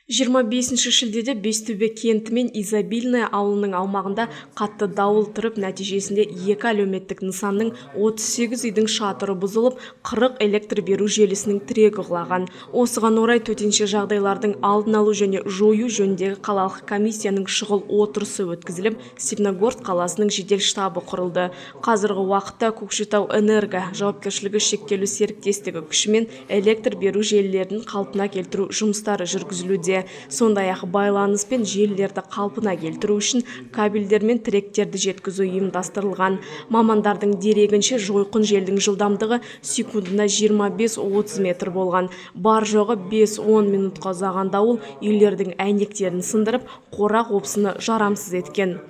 25 шілдеде Бестөбе кенті мен Изобильное ауылының аумағында қатты дауыл тұрып, нәтижесінде 2 әлеуметтік нысанның 38 үйдің шатыры бұзылып, 40 электр беру желісінің тірегі құлаған. Осыған орай төтенше жағдайлардың алдын алу және жою жөніндегі қалалық комиссияның шұғыл отырысы өткізіліп, Степногорск қаласының жедел штабы құрылды. Қазіргі уақытта Көкшетау Энерго жауапкершілігі шектеулі серіктестігі күшімен электр беру желілерін қалпына келтіру жұмыстары жүргізілуде. Сондай-ақ байланыс пен желілерді қалпына келтіру үшін кабельдер мен тіректерді жеткізу ұйымдастырылған. Мамандардың дерегінше жойқын желдің жылдамдығы секундына 25-30 метр болған. Бар жоғы 5-10 минутқа ұзаған дауыл үйлердің әйнектерін сындырып, қора қопсыны жарамсыз еткен.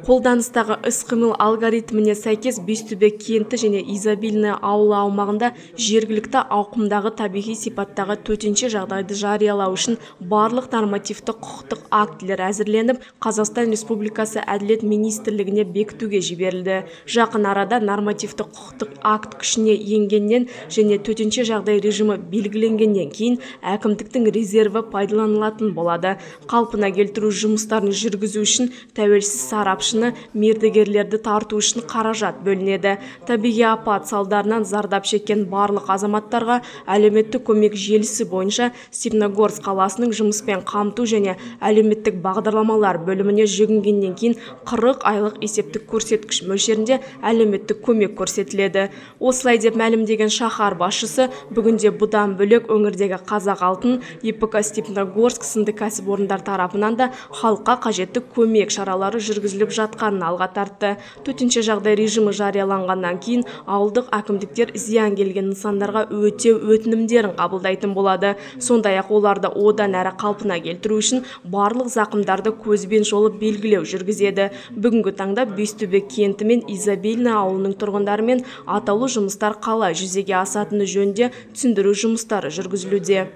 Қолданыстағы іс-қимыл алгоритміне сәйкес Бестөбе кенті және Изобильное ауылы аумағында жергілікті ауқымдағы табиғи сипаттағы төтенше жағдайды жариялау үшін барлық нормативті құқықтық актілер әзірленіп, Қазақстан Республикасы Әділет министрлігіне бекітуге жіберілді. Жақын арада нормативті құқықтық акт күшіне енгеннен және төтенше жағдай режимі белгіленгеннен кейін әкімдіктің резерві пайдаланылатын болады. Қалпына келтіру жұмыстарын жүргізу үшін тәуелсіз сарапшы мердігерлерді тарту үшін қаражат бөлінеді. Табиғи апат салдарынан зардап шеккен барлық азаматтарға әлеуметтік көмек желісі бойынша Степногорск қаласының жұмыспен қамту және әлеуметтік бағдарламалар бөліміне жүгінгеннен кейін 40 айлық есептік көрсеткіш мөлшерінде әлеуметтік көмек көрсетіледі. Осылай деп мәлімдеген шаһар басшысы, бүгінде бұдан бөлек өңірдегі Қазақалтын, ИПК Степногорск сынды кәсіпорындар тарапынан да халыққа қажетті көмек шаралары жүргізіліп жатқанын алға тартты. Төтенше жағдай режимі жарияланғаннан кейін ауылдық әкімдіктер зиян келген нысандарға өтеу өтінімдерін қабылдайтын болады. Сондай-ақ оларды одан әрі қалпына келтіру үшін барлық зақымдарды көзбен шолып белгілеу жүргізеді. Бүгінгі таңда Бестөбе кенті мен Изобильное ауылының тұрғындарымен атаулы жұмыстар қалай жүзеге асатыны жөнінде түсіндіру жұмыстары жүргізілуде.